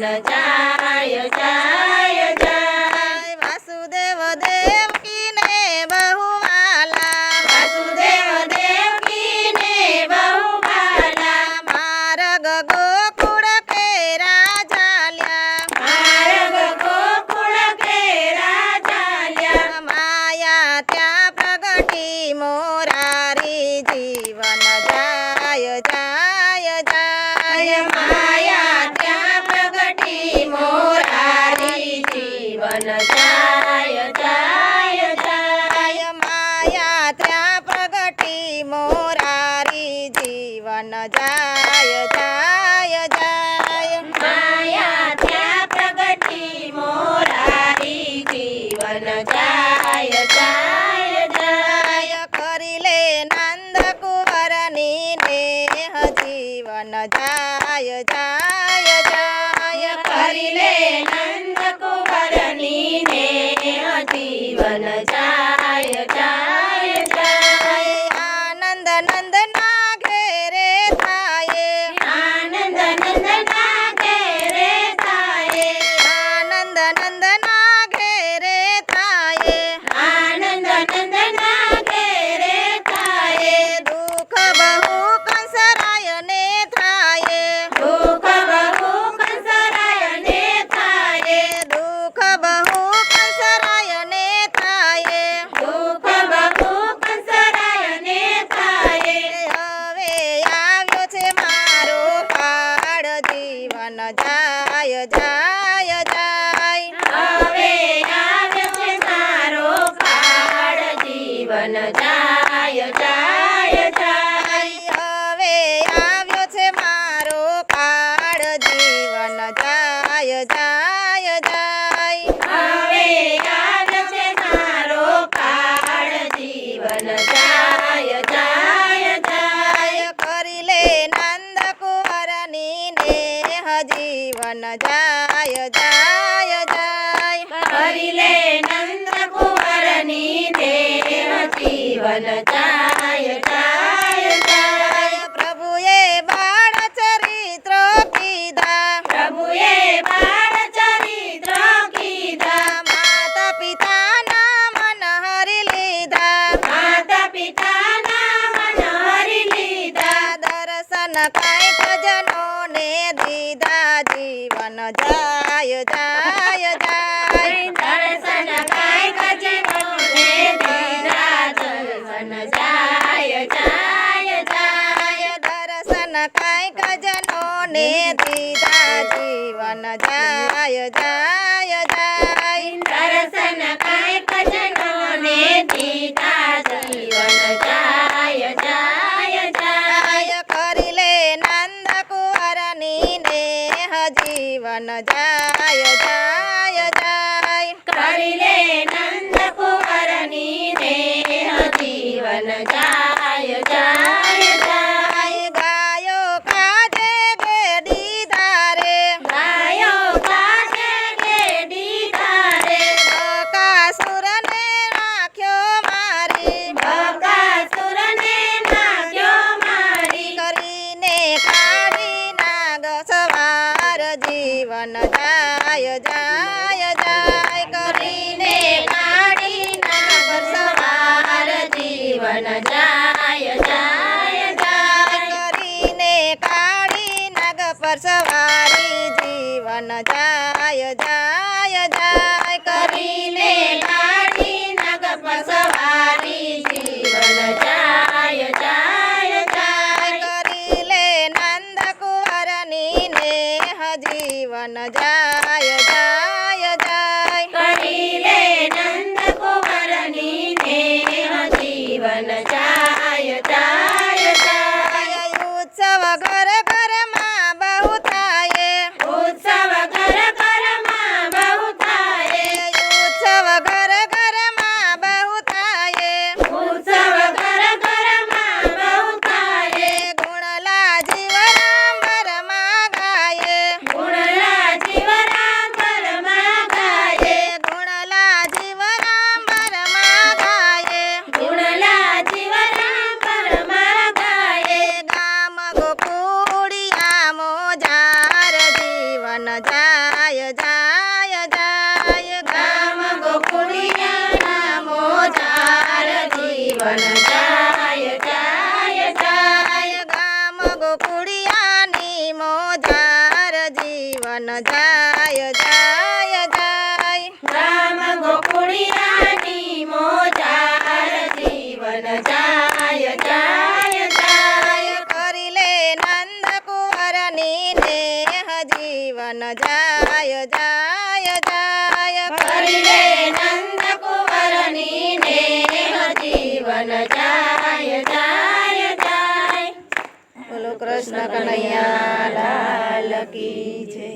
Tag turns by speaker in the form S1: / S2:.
S1: જીવન જાય જાય જાય
S2: વાસુદેવ દેવકીને બહુ વાલા
S1: વાસુદેવ દેવકીને બહુ વાલા
S2: માર્ગ ગોકુળ કેરા ચાલ્યા
S1: માર્ગ ગોકુળ કેરા ચાલ્યા
S2: માયા ત્યાં પ્રગટી મોરારી જીવન જાય જાય જાય
S1: માયા ત્યાં પ્રગટી મોરારી જીવન જાય જાય જાય
S2: માયા ત્યાં પ્રગટી મોરારી જીવન જાય જાય જાય
S1: માયા ત્યાં પ્રગટી મોરારી જીવન જાય જાય જાય
S2: કરી લે નંદ કુંવરની નેહ જીવન જાય જાય જાય
S1: કરી લે નંદ કુંવરની ને જીવન જાય જાય જાય
S2: આનંદ નંદ ના ઘેરે થાય
S1: આનંદ નંદ ના ઘેરે થાય
S2: આનંદ નંદ ના ઘેરે થાય
S1: આનંદ નંદ ના ઘેરે થાય
S2: દુઃખ બહુ કંસરાય ને થાય
S1: દુઃખ બહુ કંસરાય ને થાય
S2: દુઃખ બહુ કંસરાય ને થાય
S1: દુઃખ બહુ કંસરાય ને થાય
S2: હવે આવ્યો છે મારો કાળ જીવન જાય જાય જાય
S1: હવે આવ્યો છે મારો કાળ જીવન જાય જાય જાય
S2: હવે આવ્યો છે મારો કાળ જીવન જાય જાય જાય
S1: હવે આવ્યો છે મારો કાળ જીવન જાય જાય જાય
S2: કરી લે નંદ કુંવરની નેહ જીવન જાય જાય જાય
S1: કરી લે નંદ કુંવરની દેહ જીવન જાય જાય જાય
S2: પ્રભુએ બાળ ચરિત્ર કીધા
S1: પ્રભુએ બાળ ચરિત્ર કીધા
S2: માતા પિતાના મન હરી લીધા
S1: માતા પિતાના મન હરી લીધા
S2: દર્શન કાંઈક જનોને દીધા જીવન જાય જાય જાય
S1: દર્શન કાંઈક જીવોને દીધા દર્શન જાય જાય જાય
S2: દર્શન કાંઈક જનોને દીધા જીવન જાય જાય જાય
S1: દર્શન કાંઈક જનોને દીધા જીવન જાય જાય જાય
S2: કરી લે નંદ કુંવરની નેહ જીવન જાય જાય જાય
S1: કરી લે નંદ કુંવરની દેહ જીવન જાય જાય જાય
S2: ગાયો કાજે ગેડી ધારે
S1: ગાયો કાજે ગેડી ધારે
S2: બકાસુરને નાખ્યો મારી
S1: બકાસુરને નાગ્યો મારી
S2: કરીને કાઢી નાગ સવાર જીવન જાય જાય જાય કરીને
S1: કાઢી નાગ સવાર જીવન જાય જાય જાય
S2: કરીને કાઢી નાગ પર સવારી જીવન જાય જાય જાય
S1: કરીને કાઢી નાગ પર સવારી જીવન જાય જાય જાય
S2: કરી લે નંદ કુંવરની નેહ જીવન જાય જાય જાય
S1: કરી લે નંદ કુંવરની દેહ જીવન જાય જાય જાય
S2: ઉત્સવ ઘર ઘરમાં બહુ થાય
S1: ઉત્સવ ઘર ઘરમાં બહુ થાય
S2: ઉત્સવ ઘર ઘરમાં બહુ થાય
S1: ઉત્સવ ઘર ઘરમાં બહુ થાય
S2: ગુણલા જીવરામ ભરમાં ગાય
S1: ગુણલા જીવરામ ઘરમાં ગાય
S2: ગુણલા જીવરામ ભરમાં ગાય
S1: ગુણલા જીવ
S2: જાય જાય જાય
S1: ગામ ગોકુળિયાના મોજાર જીવન જાય જાય જાય
S2: ગામ ગોકુળિયાની મોજાર જીવન જાય જાય જાય
S1: ગામ ગોકુળિયાની મોજાર જીવન જાય જાય જાય
S2: કરી લે નંદ કુંવરની નેહ જીવન જાય જાય જાય
S1: કરી લે નંદ કુંવરની નેહ જીવન જાય જાય જાય
S2: બોલો કૃષ્ણ કનૈયા લાલ કી જય.